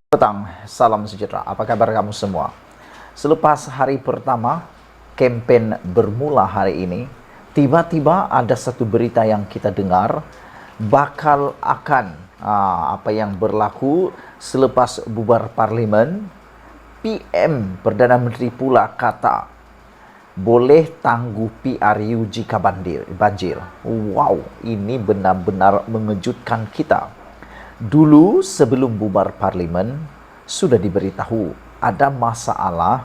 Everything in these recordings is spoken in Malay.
Petang, salam sejahtera. Apa kabar kamu semua? Selepas hari pertama, campaign bermula hari ini, tiba-tiba ada satu berita yang kita dengar bakal akan apa yang berlaku selepas bubar parlimen. PM Perdana Menteri pula kata boleh tangguh PRU jika banjir. Wow, ini benar-benar mengejutkan kita. Dulu sebelum bubar parlimen sudah diberitahu ada masalah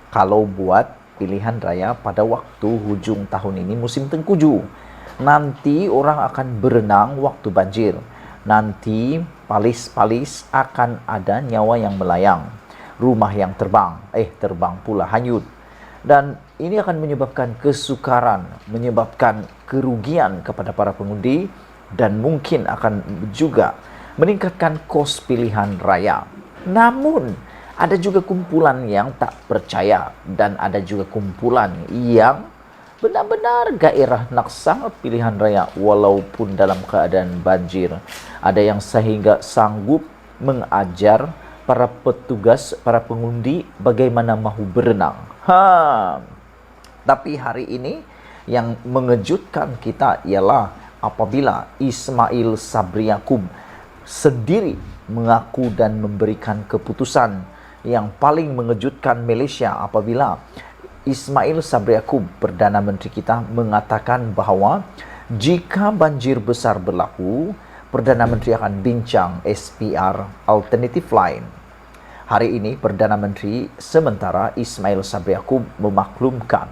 kalau buat pilihan raya pada waktu hujung tahun ini musim tengkujuh. Nanti orang akan berenang waktu banjir. Nanti palis-palis akan ada nyawa yang melayang. Rumah yang terbang pula hanyut. Dan ini akan menyebabkan kesukaran, menyebabkan kerugian kepada para pengundi dan mungkin akan juga meningkatkan kos pilihan raya. Namun, ada juga kumpulan yang tak percaya dan ada juga kumpulan yang benar-benar gairah nak sangat pilihan raya walaupun dalam keadaan banjir. Ada yang sehingga sanggup mengajar para petugas, para pengundi bagaimana mahu berenang. Tapi hari ini yang mengejutkan kita ialah apabila Ismail Sabri Yaakob sendiri mengaku dan memberikan keputusan yang paling mengejutkan Malaysia apabila Ismail Sabri Yaakob, Perdana Menteri kita, mengatakan bahawa jika banjir besar berlaku, Perdana Menteri akan bincang SPR alternative line. Hari ini Perdana Menteri sementara Ismail Sabri Yaakob memaklumkan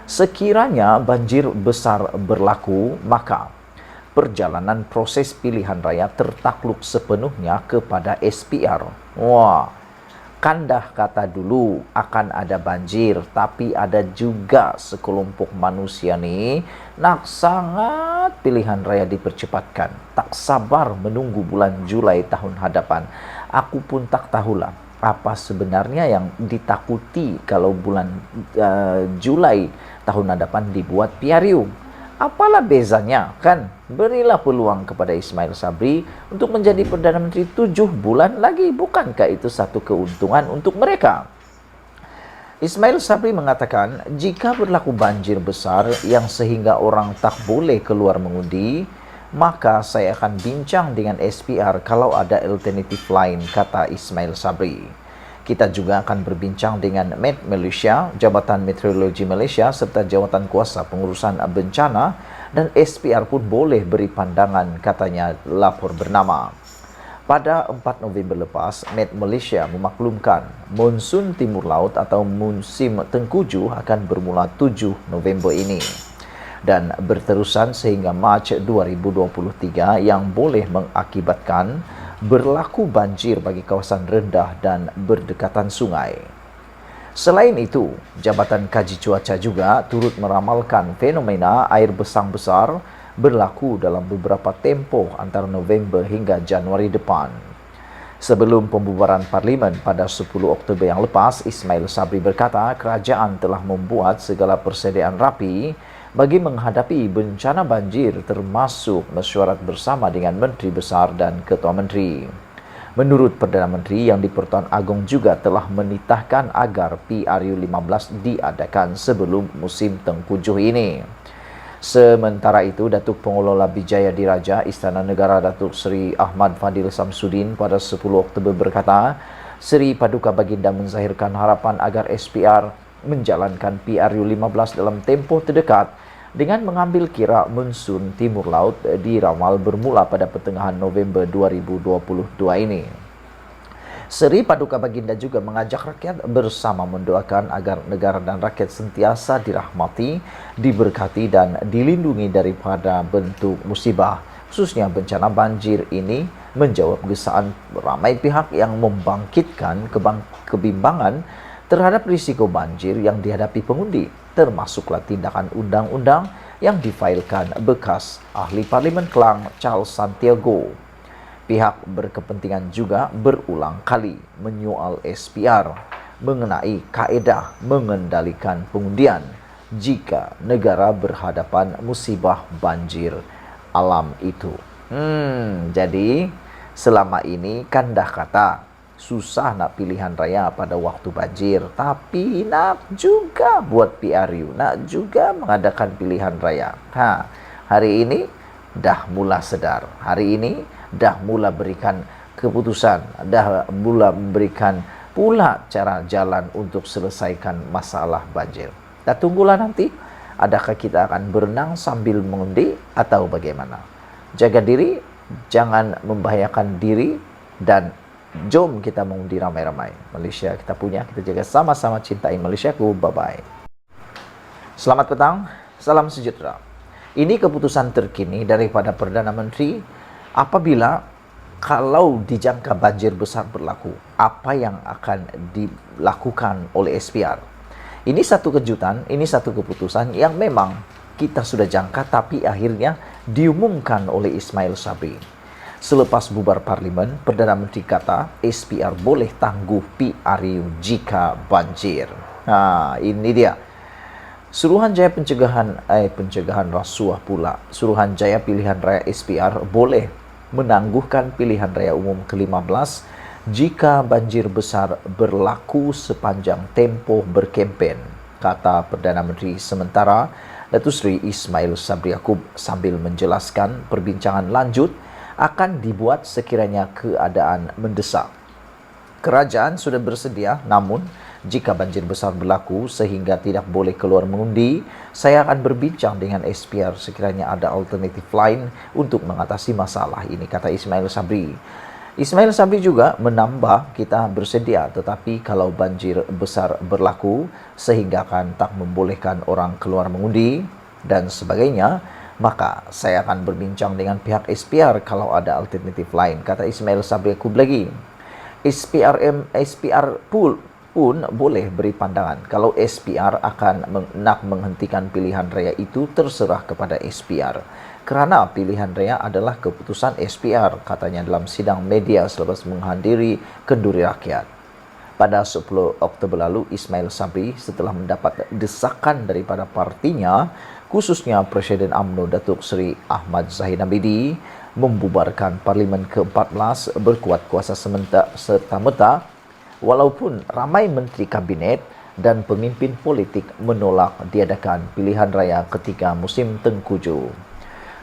sekiranya banjir besar berlaku, maka perjalanan proses pilihan raya tertakluk sepenuhnya kepada SPR. Wah, kan dah kata dulu akan ada banjir, tapi ada juga sekelompok manusia ni nak sangat pilihan raya dipercepatkan. Tak sabar menunggu bulan Julai tahun hadapan. Aku pun tak tahulah apa sebenarnya yang ditakuti kalau bulan Julai tahun hadapan dibuat PRU. Apalah bezanya, kan? Berilah peluang kepada Ismail Sabri untuk menjadi Perdana Menteri 7 bulan lagi. Bukankah itu satu keuntungan untuk mereka? Ismail Sabri mengatakan, jika berlaku banjir besar yang sehingga orang tak boleh keluar mengundi, maka saya akan bincang dengan SPR kalau ada alternative lain, kata Ismail Sabri. Kita juga akan berbincang dengan Met Malaysia, Jabatan Meteorologi Malaysia serta Jawatan Kuasa Pengurusan Bencana dan SPR pun boleh beri pandangan, katanya lapor bernama. Pada 4 November lepas, Met Malaysia memaklumkan monsun timur laut atau musim tengkujuh akan bermula 7 November ini dan berterusan sehingga Mac 2023 yang boleh mengakibatkan berlaku banjir bagi kawasan rendah dan berdekatan sungai. Selain itu, Jabatan Kaji Cuaca juga turut meramalkan fenomena air besar berlaku dalam beberapa tempoh antara November hingga Januari depan. Sebelum pembubaran parlimen pada 10 Oktober yang lepas, Ismail Sabri berkata kerajaan telah membuat segala persediaan rapi bagi menghadapi bencana banjir termasuk mesyuarat bersama dengan Menteri Besar dan Ketua Menteri. Menurut Perdana Menteri, Yang di-Pertuan Agong juga telah menitahkan agar PRU 15 diadakan sebelum musim tengkujuh ini. Sementara itu, Datuk Pengelola Bijaya Diraja Istana Negara Datuk Seri Ahmad Fadil Samsudin pada 10 Oktober berkata, Seri Paduka Baginda menzahirkan harapan agar SPR menjalankan PRU 15 dalam tempoh terdekat dengan mengambil kira monsun timur laut diramal bermula pada pertengahan November 2022 ini. Seri Paduka Baginda juga mengajak rakyat bersama mendoakan agar negara dan rakyat sentiasa dirahmati, diberkati dan dilindungi daripada bentuk musibah, khususnya bencana banjir ini menjawab gesaan ramai pihak yang membangkitkan kebimbangan terhadap risiko banjir yang dihadapi pengundi, termasuklah tindakan undang-undang yang difailkan bekas Ahli Parlimen Klang Charles Santiago. Pihak berkepentingan juga berulang kali menyoal SPR mengenai kaedah mengendalikan pengundian jika negara berhadapan musibah banjir alam itu. Jadi selama ini kan dah kata susah nak pilihan raya pada waktu banjir, tapi nak juga buat PRU, nak juga mengadakan pilihan raya. Hari ini dah mula sedar, hari ini dah mula berikan keputusan, dah mula memberikan pula cara jalan untuk selesaikan masalah banjir. Kita tunggulah nanti, adakah kita akan berenang sambil mengundi atau bagaimana. Jaga diri, jangan membahayakan diri, dan jom kita mengundi ramai-ramai. Malaysia kita punya, kita jaga sama-sama, cintai Malaysiaku. Bye-bye. Selamat petang, salam sejahtera. Ini keputusan terkini daripada Perdana Menteri apabila kalau dijangka banjir besar berlaku, apa yang akan dilakukan oleh SPR. Ini satu kejutan, ini satu keputusan yang memang kita sudah jangka, tapi akhirnya diumumkan oleh Ismail Sabri. Selepas bubar parlimen, Perdana Menteri kata SPR boleh tangguh PRU jika banjir. Ini dia. Suruhanjaya pencegahan rasuah pula. Suruhanjaya pilihan raya SPR boleh menangguhkan pilihan raya umum ke-15 jika banjir besar berlaku sepanjang tempoh berkempen, kata Perdana Menteri. Sementara Datuk Seri Ismail Sabri Yaakob sambil menjelaskan perbincangan lanjut akan dibuat sekiranya keadaan mendesak. Kerajaan sudah bersedia, namun jika banjir besar berlaku sehingga tidak boleh keluar mengundi, saya akan berbincang dengan SPR sekiranya ada alternatif lain untuk mengatasi masalah ini, kata Ismail Sabri. Ismail Sabri juga menambah, kita bersedia, tetapi kalau banjir besar berlaku sehingga akan tak membolehkan orang keluar mengundi dan sebagainya, maka saya akan berbincang dengan pihak SPR kalau ada alternatif lain, kata Ismail Sabri Yaakob lagi. SPR pun boleh beri pandangan. Kalau SPR akan nak menghentikan pilihan raya itu terserah kepada SPR. Kerana pilihan raya adalah keputusan SPR, katanya dalam sidang media selepas menghadiri kenduri rakyat. Pada 10 Oktober lalu, Ismail Sabri setelah mendapat desakan daripada partinya, khususnya Presiden UMNO Datuk Seri Ahmad Zahid Hamidi, membubarkan Parlimen ke-14 berkuat kuasa serta-merta, walaupun ramai menteri kabinet dan pemimpin politik menolak diadakan pilihan raya ketika musim tengkujuh.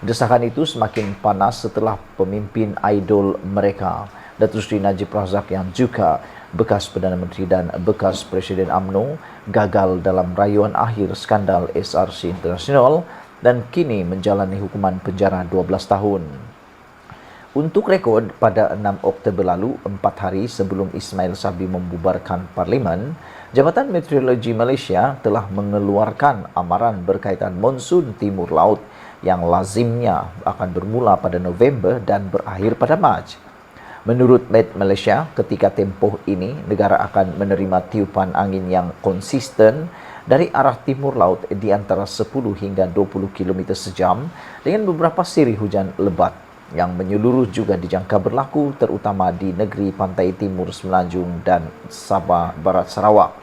Desakan itu semakin panas setelah pemimpin idol mereka, Datuk Seri Najib Razak yang juga bekas Perdana Menteri dan bekas Presiden UMNO, gagal dalam rayuan akhir skandal SRC International dan kini menjalani hukuman penjara 12 tahun. Untuk rekod, pada 6 Oktober lalu, 4 hari sebelum Ismail Sabri membubarkan Parlimen, Jabatan Meteorologi Malaysia telah mengeluarkan amaran berkaitan monsun timur laut yang lazimnya akan bermula pada November dan berakhir pada Mac. Menurut Met Malaysia, ketika tempoh ini, negara akan menerima tiupan angin yang konsisten dari arah timur laut di antara 10 hingga 20 km sejam dengan beberapa siri hujan lebat yang menyeluruh juga dijangka berlaku terutama di negeri pantai timur Semenanjung dan Sabah Barat Sarawak.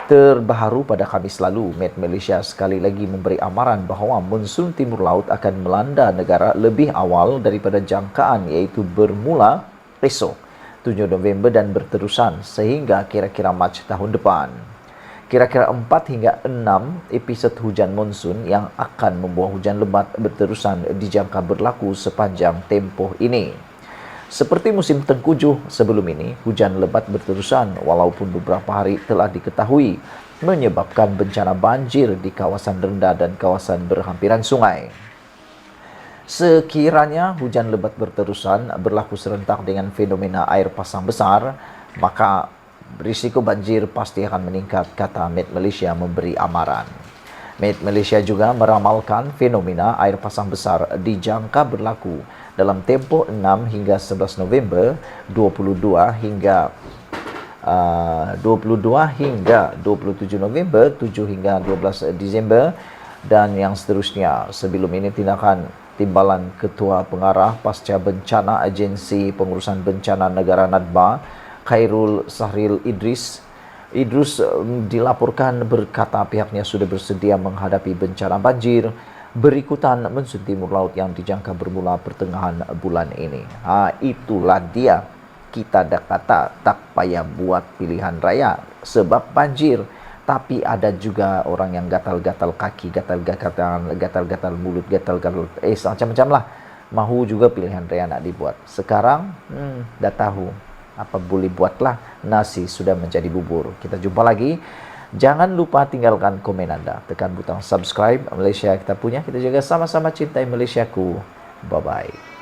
Terbaru pada Khamis lalu, Met Malaysia sekali lagi memberi amaran bahawa monsun timur laut akan melanda negara lebih awal daripada jangkaan, iaitu bermula esok 7 November dan berterusan sehingga kira-kira Mac tahun depan. Kira-kira 4 hingga 6 episod hujan monsun yang akan membawa hujan lebat berterusan dijangka berlaku sepanjang tempoh ini. Seperti musim tengkujuh sebelum ini, hujan lebat berterusan walaupun beberapa hari telah diketahui menyebabkan bencana banjir di kawasan rendah dan kawasan berhampiran sungai. Sekiranya hujan lebat berterusan berlaku serentak dengan fenomena air pasang besar, maka risiko banjir pasti akan meningkat, kata Met Malaysia memberi amaran. Met Malaysia juga meramalkan fenomena air pasang besar dijangka berlaku dalam tempoh 6 hingga 11 November, 22 hingga 27 November, 7 hingga 12 Disember dan yang seterusnya. Sebelum ini tindakan Timbalan Ketua Pengarah Pasca Bencana Agensi Pengurusan Bencana Negara NADBA, Khairul Sahril Idris dilaporkan berkata pihaknya sudah bersedia menghadapi bencana banjir berikutan monsun timur laut yang dijangka bermula pertengahan bulan ini. Itulah dia kita dah kata tak payah buat pilihan raya sebab banjir. Tapi ada juga orang yang gatal-gatal kaki, gatal-gatal mulut, gatal-gatal macam-macam lah. Mahu juga pilihan raya nak dibuat. Sekarang dah tahu apa boleh buatlah, nasi sudah menjadi bubur. Kita jumpa lagi. Jangan lupa tinggalkan komen anda, tekan butang subscribe. Malaysia kita punya, kita juga sama-sama cintai Malaysiaku. Bye-bye.